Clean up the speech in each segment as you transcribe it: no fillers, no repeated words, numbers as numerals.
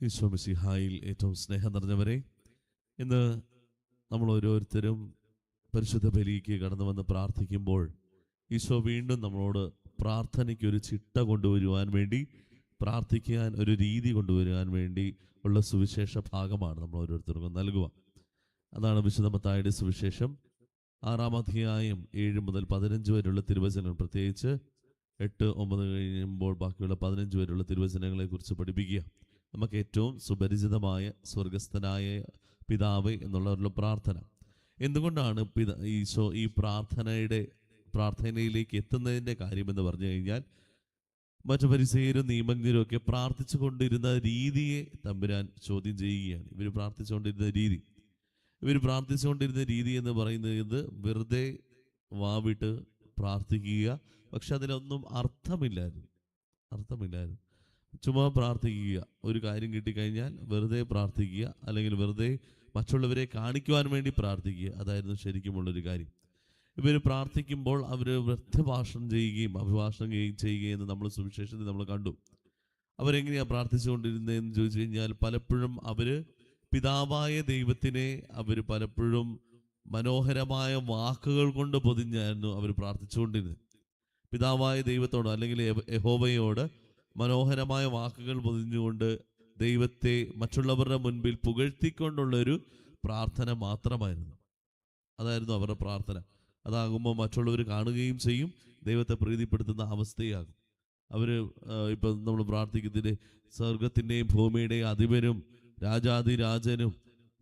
ഈശോ മിശിഹായിൽ ഏറ്റവും സ്നേഹം നിറഞ്ഞവരെ, ഇന്ന് നമ്മൾ ഓരോരുത്തരും പരിശുദ്ധ ബലിക്ക് കടന്നു വന്ന് പ്രാർത്ഥിക്കുമ്പോൾ ഈശോ വീണ്ടും നമ്മളോട് പ്രാർത്ഥനയ്ക്ക് ഒരു ചിട്ട കൊണ്ടുവരുവാൻ വേണ്ടി, പ്രാർത്ഥിക്കാൻ ഒരു രീതി കൊണ്ടുവരുവാൻ വേണ്ടി ഉള്ള സുവിശേഷ ഭാഗമാണ് നമ്മൾ ഓരോരുത്തർക്കും നൽകുക. അതാണ് വിശുദ്ധ മത്തായിയുടെ സുവിശേഷം 6-ാം അധ്യായം 7 മുതൽ 15 വരെയുള്ള തിരുവചനങ്ങൾ. പ്രത്യേകിച്ച് 8, 9 കഴിയുമ്പോൾ ബാക്കിയുള്ള 15 വരെയുള്ള തിരുവചനങ്ങളെ കുറിച്ച് പഠിപ്പിക്കുക. നമുക്ക് ഏറ്റവും സുപരിചിതമായ സ്വർഗസ്ഥനായ പിതാവേ എന്നുള്ള പ്രാർത്ഥന. എന്തുകൊണ്ടാണ് ഈശോ ഈ പ്രാർത്ഥനയിലേക്ക് എത്തുന്നതിൻ്റെ കാര്യമെന്ന് പറഞ്ഞു കഴിഞ്ഞാൽ, മറ്റു പരിസയരും നിയമജ്ഞരും ഒക്കെ പ്രാർത്ഥിച്ചു കൊണ്ടിരുന്ന രീതിയെ തമ്പുരാൻ ചോദ്യം ചെയ്യുകയാണ്. ഇവർ പ്രാർത്ഥിച്ചുകൊണ്ടിരുന്ന രീതി എന്ന് പറയുന്നത് വെറുതെ വാവിട്ട് പ്രാർത്ഥിക്കുക. പക്ഷെ അതിലൊന്നും അർത്ഥമില്ലായിരുന്നു. ചുമ്മാ പ്രാർത്ഥിക്കുക, ഒരു കാര്യം കിട്ടിക്കഴിഞ്ഞാൽ വെറുതെ പ്രാർത്ഥിക്കുക, അല്ലെങ്കിൽ വെറുതെ മറ്റുള്ളവരെ കാണിക്കുവാൻ വേണ്ടി പ്രാർത്ഥിക്കുക. അതായിരുന്നു ശരിക്കുമുള്ളൊരു കാര്യം. ഇവർ പ്രാർത്ഥിക്കുമ്പോൾ അവർ വ്യർത്ഥഭാഷണം ചെയ്യുകയും അഭിഭാഷണം ചെയ്യുകയും എന്ന് നമ്മൾ സുവിശേഷത്തിൽ നമ്മൾ കണ്ടു. അവരെങ്ങനെയാണ് പ്രാർത്ഥിച്ചുകൊണ്ടിരുന്നതെന്ന് ചോദിച്ചു കഴിഞ്ഞാൽ, പലപ്പോഴും അവർ പിതാവായ ദൈവത്തിനെ പലപ്പോഴും മനോഹരമായ വാക്കുകൾ കൊണ്ട് പൊതിഞ്ഞായിരുന്നു അവർ പ്രാർത്ഥിച്ചുകൊണ്ടിരുന്നത്. പിതാവായ ദൈവത്തോട് അല്ലെങ്കിൽ യഹോവയോട് മനോഹരമായ വാക്കുകൾ പൊതിഞ്ഞുകൊണ്ട് ദൈവത്തെ മറ്റുള്ളവരുടെ മുൻപിൽ പുകഴ്ത്തിക്കൊണ്ടുള്ളൊരു പ്രാർത്ഥന മാത്രമായിരുന്നു. അതായിരുന്നു അവരുടെ പ്രാർത്ഥന. അതാകുമ്പോൾ മറ്റുള്ളവർ കാണുകയും ചെയ്യും, ദൈവത്തെ പ്രീതിപ്പെടുത്തുന്ന അവസ്ഥയാകും. ഇപ്പം നമ്മൾ പ്രാർത്ഥിക്കുന്നതിന് സ്വർഗത്തിൻ്റെയും ഭൂമിയുടെയും അധിപനും രാജാതിരാജനും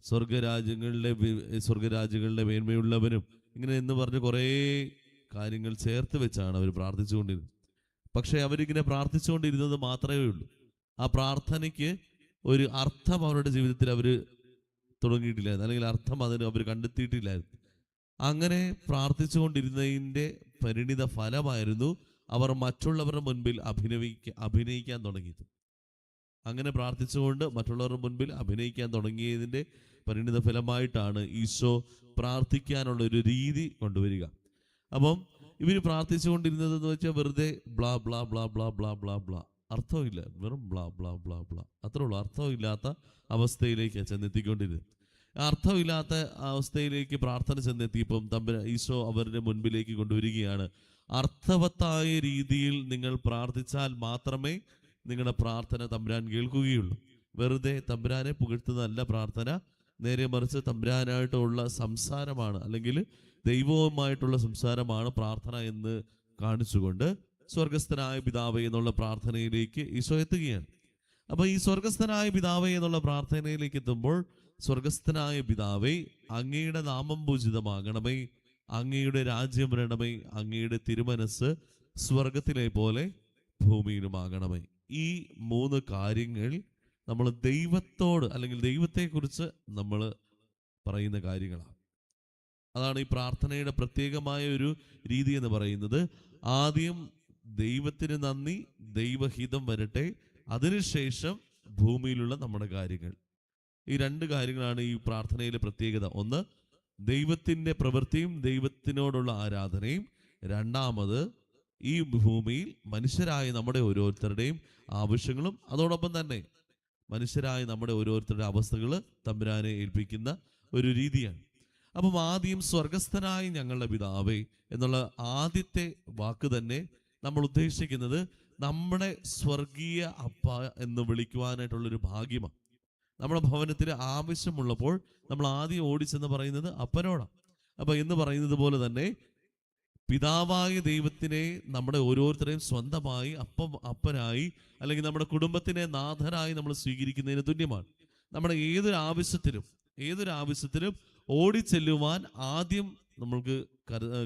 സ്വർഗരാജ്യങ്ങളുടെ മേന്മയുള്ളവനും ഇങ്ങനെ എന്ന് പറഞ്ഞ് കുറേ കാര്യങ്ങൾ ചേർത്ത് വെച്ചാണ് അവർ പ്രാർത്ഥിച്ചുകൊണ്ടിരുന്നത്. പക്ഷെ അവരിങ്ങനെ പ്രാർത്ഥിച്ചുകൊണ്ടിരുന്നത് മാത്രമേ ഉള്ളൂ. ആ പ്രാർത്ഥനയ്ക്ക് ഒരു അർത്ഥം അവരുടെ ജീവിതത്തിൽ അവർ തുടങ്ങിയിട്ടില്ലായിരുന്നു, അല്ലെങ്കിൽ അർത്ഥം അതിന് അവർ കണ്ടെത്തിയിട്ടില്ലായിരുന്നു. അങ്ങനെ പ്രാർത്ഥിച്ചുകൊണ്ടിരുന്നതിൻ്റെ പരിണിത ഫലമായിരുന്നു അവർ മറ്റുള്ളവരുടെ മുൻപിൽ അഭിനയിക്കാൻ തുടങ്ങിയത്. അങ്ങനെ പ്രാർത്ഥിച്ചുകൊണ്ട് മറ്റുള്ളവരുടെ മുൻപിൽ അഭിനയിക്കാൻ തുടങ്ങിയതിൻ്റെ പരിണിത ഫലമായിട്ടാണ് ഈശോ പ്രാർത്ഥിക്കാനുള്ള ഒരു രീതി കൊണ്ടുവരിക. അപ്പം ഇവർ പ്രാർത്ഥിച്ചുകൊണ്ടിരുന്നതെന്ന് വെച്ചാൽ വെറുതെ blah blah blah blah blah blah blah, അർത്ഥമില്ല, വെറും ബ്ലാ ബ്ലാ ബ്ലാ ബ്ലാ, അത്രേ ഉള്ളൂ. അർത്ഥമില്ലാത്ത അവസ്ഥയിലേക്ക് ചെന്നെത്തിക്കൊണ്ടിരുന്നത്. അർത്ഥമില്ലാത്ത അവസ്ഥയിലേക്ക് പ്രാർത്ഥന ചെന്നെത്തിയപ്പം ഈശോ അവരുടെ മുൻപിലേക്ക് കൊണ്ടുവരികയാണ്. അർത്ഥവത്തായ രീതിയിൽ നിങ്ങൾ പ്രാർത്ഥിച്ചാൽ മാത്രമേ നിങ്ങളുടെ പ്രാർത്ഥന തമ്പുരാൻ കേൾക്കുകയുള്ളൂ. വെറുതെ തമ്പുരാനെ പുകഴ്ത്തുന്നതല്ല പ്രാർത്ഥന, നേരെ മറിച്ച് തമ്പുരാനായിട്ടുള്ള സംസാരമാണ്, അല്ലെങ്കിൽ ദൈവവുമായിട്ടുള്ള സംസാരമാണ് പ്രാർത്ഥന എന്ന് കാണിച്ചുകൊണ്ട് സ്വർഗസ്ഥനായ പിതാവേ എന്നുള്ള പ്രാർത്ഥനയിലേക്ക് ഈശോ എത്തുകയാണ്. അപ്പൊ ഈ സ്വർഗസ്ഥനായ പിതാവേ എന്നുള്ള പ്രാർത്ഥനയിലേക്ക് എത്തുമ്പോൾ, സ്വർഗസ്ഥനായ പിതാവേ, അങ്ങയുടെ നാമം പൂജിതമാകണമേ, അങ്ങയുടെ രാജ്യം വരണമേ, അങ്ങയുടെ തിരുമനസ് സ്വർഗത്തിലെ പോലെ ഭൂമിയിലുമാകണമേ. ഈ 3 കാര്യങ്ങൾ നമ്മൾ ദൈവത്തോട്, അല്ലെങ്കിൽ ദൈവത്തെക്കുറിച്ച് നമ്മൾ പറയുന്ന കാര്യങ്ങളാണ്. അതാണ് ഈ പ്രാർത്ഥനയുടെ പ്രത്യേകമായ ഒരു രീതി എന്ന് പറയുന്നത്. ആദ്യം ദൈവത്തിന് നന്ദി, ദൈവഹിതം വരട്ടെ, അതിനുശേഷം ഭൂമിയിലുള്ള നമ്മുടെ കാര്യങ്ങൾ. ഈ 2 കാര്യങ്ങളാണ് ഈ പ്രാർത്ഥനയിലെ പ്രത്യേകത. ഒന്ന്, ദൈവത്തിൻ്റെ പ്രവൃത്തിയും ദൈവത്തിനോടുള്ള ആരാധനയും. രണ്ടാമത്, ഈ ഭൂമിയിൽ മനുഷ്യരായ നമ്മുടെ ഓരോരുത്തരുടെയും ആവശ്യങ്ങളും, അതോടൊപ്പം തന്നെ മനുഷ്യരായ നമ്മുടെ ഓരോരുത്തരുടെ അവസ്ഥകൾ തമ്പുരാനെ ഏൽപ്പിക്കുന്ന ഒരു രീതിയാണ്. അപ്പം ആദ്യം സ്വർഗസ്ഥനായ ഞങ്ങളുടെ പിതാവേ എന്നുള്ള ആദ്യത്തെ വാക്ക് തന്നെ നമ്മൾ ഉദ്ദേശിക്കുന്നത് നമ്മുടെ സ്വർഗീയ അപ്പ എന്ന് വിളിക്കുവാനായിട്ടുള്ളൊരു ഭാഗ്യമാണ്. നമ്മുടെ ഭവനത്തിൽ ആവശ്യമുള്ളപ്പോൾ നമ്മൾ ആദ്യം ഓടിച്ചെന്ന് പറയുന്നത് അപ്പനോടാണ്. അപ്പം എന്ന് പറയുന്നത് പോലെ തന്നെ പിതാവായ ദൈവത്തിനെ നമ്മുടെ ഓരോരുത്തരെയും സ്വന്തമായി അപ്പനായി, അല്ലെങ്കിൽ നമ്മുടെ കുടുംബത്തിനെ നാഥനായി നമ്മൾ സ്വീകരിക്കുന്നതിന് തുല്യമാണ്. നമ്മുടെ ഏതൊരു ആവശ്യത്തിലും ഓടിച്ചെല്ലുവാൻ ആദ്യം നമ്മൾക്ക്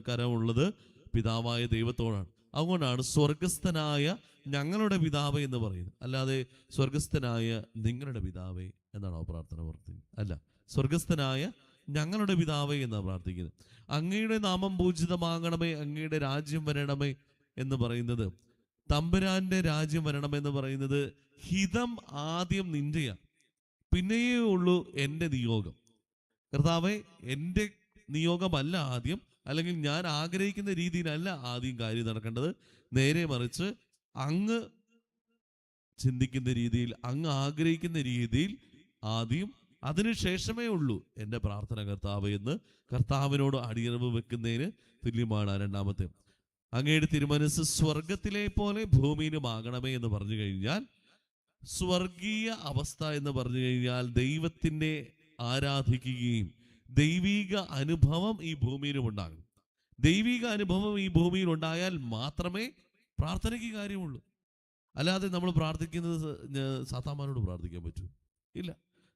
കരമുള്ളത് പിതാവായ ദൈവത്തോടാണ്. അതുകൊണ്ടാണ് സ്വർഗസ്ഥനായ ഞങ്ങളുടെ പിതാവേ എന്ന് പറയുന്നത്. അല്ലാതെ സ്വർഗസ്ഥനായ നിങ്ങളുടെ പിതാവേ എന്നാണോ പ്രാർത്ഥന പ്രാർത്ഥിക്കുന്നത്? അല്ല, സ്വർഗസ്ഥനായ ഞങ്ങളുടെ പിതാവേ എന്നാണ് പ്രാർത്ഥിക്കുന്നത്. അങ്ങയുടെ നാമം പൂജിതമാകണമേ, അങ്ങയുടെ രാജ്യം വരണമേ എന്ന് പറയുന്നത്, തമ്പുരാന്റെ രാജ്യം വരണമെന്ന് പറയുന്നത് ഹിതം ആദ്യം നിന്റെയാണ്, പിന്നെയേ ഉള്ളൂ എൻ്റെ നിയോഗം. കർത്താവേ, എൻ്റെ നിയോഗമല്ല ആദ്യം, അല്ലെങ്കിൽ ഞാൻ ആഗ്രഹിക്കുന്ന രീതിയിലല്ല ആദ്യം കാര്യം നടക്കേണ്ടത്. നേരെ മറിച്ച് അങ്ങ് ചിന്തിക്കുന്ന രീതിയിൽ, അങ്ങ് ആഗ്രഹിക്കുന്ന രീതിയിൽ ആദ്യം, അതിനുശേഷമേ ഉള്ളൂ എൻ്റെ പ്രാർത്ഥന കർത്താവ് എന്ന് കർത്താവിനോട് അടിയറവ് വെക്കുന്നതിന് തുല്യമാണ്. രണ്ടാമത്തെ, അങ്ങയുടെ തിരുമനസ് സ്വർഗത്തിലെ പോലെ ഭൂമിയിലും ആകണമേ എന്ന് പറഞ്ഞു കഴിഞ്ഞാൽ, സ്വർഗീയ അവസ്ഥ എന്ന് പറഞ്ഞു കഴിഞ്ഞാൽ ദൈവത്തിൻ്റെ ആരാധിക്കുകയും ദൈവിക അനുഭവം ഈ ഭൂമിയിലും ഉണ്ടാകും. ദൈവിക അനുഭവം ഈ ഭൂമിയിൽ ഉണ്ടായാൽ മാത്രമേ പ്രാർത്ഥനയ്ക്ക് കാര്യമുള്ളൂ. അല്ലാതെ നമ്മൾ പ്രാർത്ഥിക്കുന്നത് സാത്താന്മാരോട് പ്രാർത്ഥിക്കാൻ പറ്റൂ? ഇല്ല.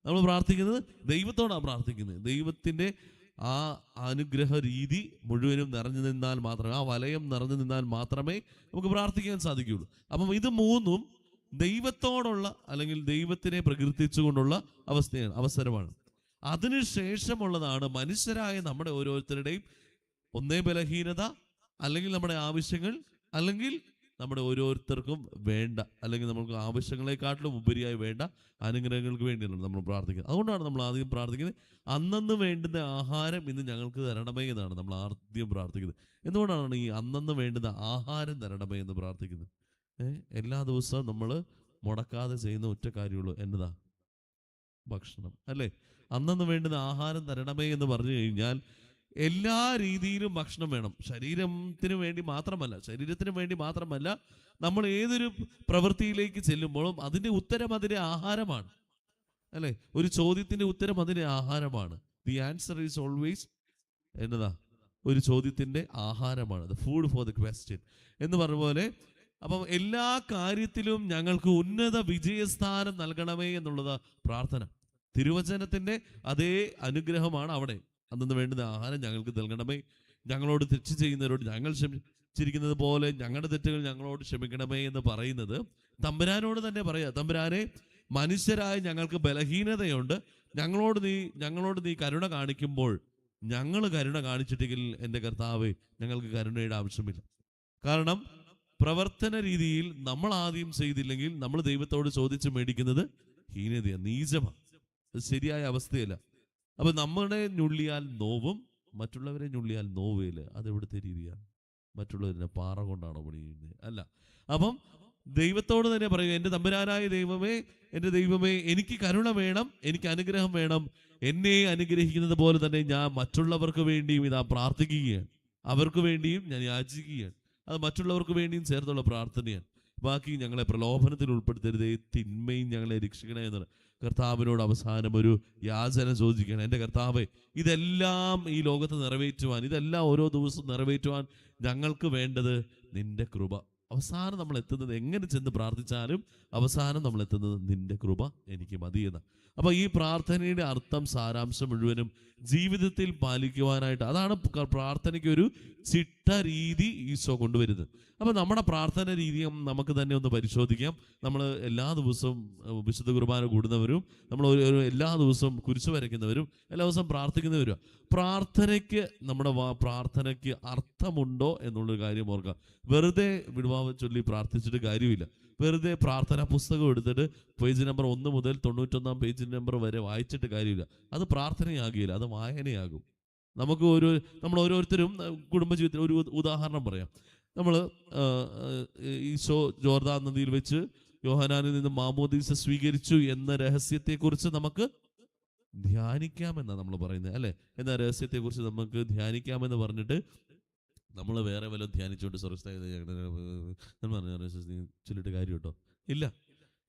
നമ്മൾ പ്രാർത്ഥിക്കുന്നത് ദൈവത്തോടാണ് പ്രാർത്ഥിക്കുന്നത്. ദൈവത്തിൻ്റെ ആ അനുഗ്രഹ രീതി മുഴുവനും നിറഞ്ഞു നിന്നാൽ മാത്രമേ, ആ വലയം നിറഞ്ഞു നിന്നാൽ മാത്രമേ നമുക്ക് പ്രാർത്ഥിക്കാൻ സാധിക്കുകയുള്ളൂ. അപ്പം ഇത് മൂന്നും ദൈവത്തോടുള്ള അല്ലെങ്കിൽ ദൈവത്തിനെ പ്രകീർത്തിച്ചുകൊണ്ടുള്ള അവസരമാണ്. അതിനുശേഷമുള്ളതാണ് മനുഷ്യരായ നമ്മുടെ ഓരോരുത്തരുടെയും ഒന്നേ ബലഹീനത, അല്ലെങ്കിൽ നമ്മുടെ ആവശ്യങ്ങൾ, അല്ലെങ്കിൽ നമ്മുടെ ഓരോരുത്തർക്കും വേണ്ട, അല്ലെങ്കിൽ നമുക്ക് ആവശ്യങ്ങളെക്കാട്ടിലും ഉപരിയായി വേണ്ട അനുഗ്രഹങ്ങൾക്ക് വേണ്ടിയാണ് നമ്മൾ പ്രാർത്ഥിക്കുന്നത്. അതുകൊണ്ടാണ് നമ്മൾ ആദ്യം പ്രാർത്ഥിക്കുന്നത്, അന്നന്ന് വേണ്ടുന്ന ആഹാരം ഇന്ന് ഞങ്ങൾക്ക് തരണമേ എന്നാണ് നമ്മൾ ആദ്യം പ്രാർത്ഥിക്കുന്നത്. എന്തുകൊണ്ടാണ് ഈ അന്നന്ന് വേണ്ടുന്ന ആഹാരം തരണമേ എന്ന് പ്രാർത്ഥിക്കുന്നത്? എല്ലാ ദിവസവും നമ്മൾ മുടക്കാതെ ചെയ്യുന്ന ഒറ്റ കാര്യമുള്ളൂ, എന്നതാ? ഭക്ഷണം, അല്ലേ? അന്നന്ന് വേണ്ടുന്ന ആഹാരം തരണമേ എന്ന് പറഞ്ഞു കഴിഞ്ഞാൽ എല്ലാ രീതിയിലും ഭക്ഷണം വേണം. ശരീരത്തിന് വേണ്ടി മാത്രമല്ല, നമ്മൾ ഏതൊരു പ്രവൃത്തിയിലേക്ക് ചെല്ലുമ്പോഴും അതിൻ്റെ ഉത്തരം അതിൻ്റെ ആഹാരമാണ്, അല്ലേ? ഒരു ചോദ്യത്തിൻ്റെ ഉത്തരം അതിൻ്റെ ആഹാരമാണ്. ദി ആൻസർ ഈസ് ഓൾവേസ് എന്നതാ? ഒരു ചോദ്യത്തിൻ്റെ ആഹാരമാണ്. The food for the question എന്ന് പറഞ്ഞ പോലെ. അപ്പം എല്ലാ കാര്യത്തിലും ഞങ്ങൾക്ക് ഉന്നത വിജയസ്ഥാനം നൽകണമേ എന്നുള്ളത് പ്രാർത്ഥന. തിരുവചനത്തിൻ്റെ അതേ അനുഗ്രഹമാണ് അവിടെ. അന്നു വേണ്ടുന്ന ആഹാരം ഞങ്ങൾക്ക് നൽകണമേ, ഞങ്ങളോട് തെറ്റ് ചെയ്യുന്നവരോട് ഞങ്ങൾ ക്ഷമിച്ചിരിക്കുന്നത് പോലെ ഞങ്ങളുടെ തെറ്റുകൾ ഞങ്ങളോട് ക്ഷമിക്കണമേ എന്ന് പറയുന്നത് തമ്പുരാനോട് തന്നെ പറയാം. തമ്പുരാനെ, മനുഷ്യരായ ഞങ്ങൾക്ക് ബലഹീനതയുണ്ട്, ഞങ്ങളോട് നീ കരുണ കാണിക്കുമ്പോൾ ഞങ്ങൾ കരുണ കാണിച്ചിട്ടെങ്കിൽ എൻ്റെ കർത്താവേ, ഞങ്ങൾക്ക് കരുണയുടെ ആവശ്യമില്ല. കാരണം പ്രവർത്തന രീതിയിൽ നമ്മൾ ആദ്യം ചെയ്തില്ലെങ്കിൽ നമ്മൾ ദൈവത്തോട് ചോദിച്ച് മേടിക്കുന്നത് ഹീനതയാണ്, നീചമാണ്, ശരിയായ അവസ്ഥയല്ല. അപ്പൊ നമ്മളെ ഞുള്ളിയാൽ നോവും, മറ്റുള്ളവരെ ഞുള്ളിയാൽ നോവേല്. അതെവിടുത്തെ രീതിയാണ്? മറ്റുള്ളവരെ പാറ കൊണ്ടാണോ പണിയുന്നത്? അല്ല. അപ്പം ദൈവത്തോട് തന്നെ പറയുക, എൻ്റെ തമ്പുരാനായ ദൈവമേ, എൻ്റെ ദൈവമേ, എനിക്ക് കരുണ വേണം, എനിക്ക് അനുഗ്രഹം വേണം. എന്നെ അനുഗ്രഹിക്കുന്നത് പോലെ തന്നെ ഞാൻ മറ്റുള്ളവർക്ക് വേണ്ടിയും ഇതാ പ്രാർത്ഥിക്കുകയാണ്, അവർക്ക് വേണ്ടിയും ഞാൻ യാചിക്കുകയാണ്. അത് മറ്റുള്ളവർക്ക് വേണ്ടിയും ചേർത്തുള്ള പ്രാർത്ഥനയാണ്. ബാക്കി ഞങ്ങളെ പ്രലോഭനത്തിൽ ഉൾപ്പെടുത്തരുതേ, തിന്മയും ഞങ്ങളെ രക്ഷിക്കണേ എന്ന് കർത്താവിനോട് അവസാനം ഒരു യാചന ചോദിക്കണം. എൻ്റെ കർത്താവേ, ഇതെല്ലാം ഈ ലോകത്ത് നിറവേറ്റുവാൻ, ഇതെല്ലാം ഓരോ ദിവസവും നിറവേറ്റുവാൻ ഞങ്ങൾക്ക് വേണ്ടത് നിന്റെ കൃപ. അവസാനം നമ്മൾ എത്തുന്നത്, എങ്ങനെ ചെന്ന് പ്രാർത്ഥിച്ചാലും അവസാനം നമ്മൾ എത്തുന്നത് നിന്റെ കൃപ എനിക്ക് മതിയെന്ന്. അപ്പൊ ഈ പ്രാർത്ഥനയുടെ അർത്ഥം, സാരാംശം മുഴുവനും ജീവിതത്തിൽ പാലിക്കുവാനായിട്ട്, അതാണ് പ്രാർത്ഥനയ്ക്ക് ഒരു ചിട്ട രീതി ഈശോ കൊണ്ടുവരുന്നത്. അപ്പൊ നമ്മുടെ പ്രാർത്ഥന രീതി നമുക്ക് തന്നെ ഒന്ന് പരിശോധിക്കാം. നമ്മൾ എല്ലാ ദിവസവും വിശുദ്ധ കുർബാന കൂടുന്നവരും, നമ്മൾ എല്ലാ ദിവസവും കുരിശ് വരയ്ക്കുന്നവരും, എല്ലാ ദിവസവും പ്രാർത്ഥിക്കുന്നവരും, പ്രാർത്ഥനയ്ക്ക് നമ്മുടെ പ്രാർത്ഥനയ്ക്ക് അർത്ഥമുണ്ടോ എന്നുള്ളൊരു കാര്യം ഓർക്കാം. വെറുതെ വിടുവാവ് ചൊല്ലി പ്രാർത്ഥിച്ചിട്ട് കാര്യമില്ല. വെറുതെ പ്രാർത്ഥനാ പുസ്തകം എടുത്തിട്ട് പേജ് നമ്പർ 1 മുതൽ 91 പേജ് നമ്പർ വരെ വായിച്ചിട്ട് കാര്യമില്ല. അത് പ്രാർത്ഥനയാകില്ല, അത് വായനയാകും. നമ്മൾ ഓരോരുത്തരും കുടുംബജീവിതത്തിൽ ഒരു ഉദാഹരണം പറയാം. നമ്മൾ ഈശോ ജോർദാൻ നദിയിൽ വെച്ച് യോഹന്നാനിൽ നിന്ന് മാമോദീസ സ്വീകരിച്ചു എന്ന രഹസ്യത്തെക്കുറിച്ച് നമുക്ക് ധ്യാനിക്കാമെന്നാണ് നമ്മൾ പറയുന്നത്, അല്ലെ? എന്ന രഹസ്യത്തെക്കുറിച്ച് നമുക്ക് ധ്യാനിക്കാമെന്ന് പറഞ്ഞിട്ട് നമ്മൾ വേറെ വല്ലതും ധ്യാനിച്ചുകൊണ്ട് ചൊല്ലിട്ട് കാര്യം കേട്ടോ? ഇല്ല.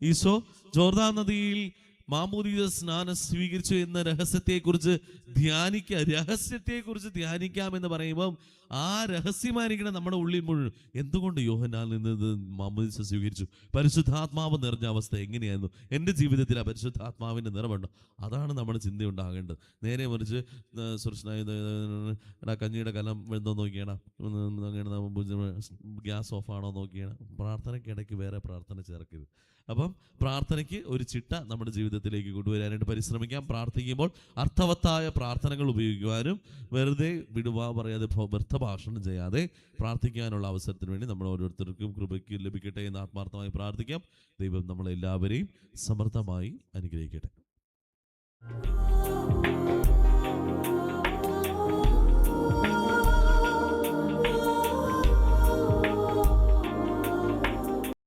ഈശോ ജോർദാൻ നദിയിൽ മാമോദീസ സ്നാനം സ്വീകരിച്ചു എന്ന രഹസ്യത്തെക്കുറിച്ച് ധ്യാനിക്കാമെന്ന് പറയുമ്പം ആ രഹസ്യമായിരിക്കണം നമ്മുടെ ഉള്ളിൽ മുഴുവൻ. എന്തുകൊണ്ട് യോഹന്നാനിൽ നിന്ന് മാമോദീസ സ്വീകരിച്ചു? പരിശുദ്ധാത്മാവ് നിറഞ്ഞ അവസ്ഥ എങ്ങനെയായിരുന്നു? എൻ്റെ ജീവിതത്തിൽ ആ പരിശുദ്ധാത്മാവിൻ്റെ നിറവുണ്ടോ? അതാണ് നമ്മുടെ ചിന്ത ഉണ്ടാകേണ്ടത്. നേരെ മറിച്ച് സുരക്ഷ കഞ്ഞിയുടെ കലം എന്തോ നോക്കിയാണ്, ഗ്യാസ് ഓഫാണോ നോക്കിയാണ്. പ്രാർത്ഥനയ്ക്കിടയ്ക്ക് വേറെ പ്രാർത്ഥന ചേർക്കരുത്. അപ്പം പ്രാർത്ഥനയ്ക്ക് ഒരു ചിട്ട നമ്മുടെ ജീവിതത്തിലേക്ക് കൊണ്ടുവരാനായിട്ട് പരിശ്രമിക്കാം. പ്രാർത്ഥിക്കുമ്പോൾ അർത്ഥവത്തായ പ്രാർത്ഥനകൾ ഉപയോഗിക്കുവാനും വെറുതെ വിടുവാ പറയാതെ വ്യർത്ഥ ഭാഷണം ചെയ്യാതെ പ്രാർത്ഥിക്കാനുള്ള അവസരത്തിന് വേണ്ടി നമ്മൾ ഓരോരുത്തർക്കും കൃപയ്ക്ക് ലഭിക്കട്ടെ എന്ന് ആത്മാർത്ഥമായി പ്രാർത്ഥിക്കാം. ദൈവം നമ്മളെല്ലാവരെയും സമൃദ്ധമായി അനുഗ്രഹിക്കട്ടെ.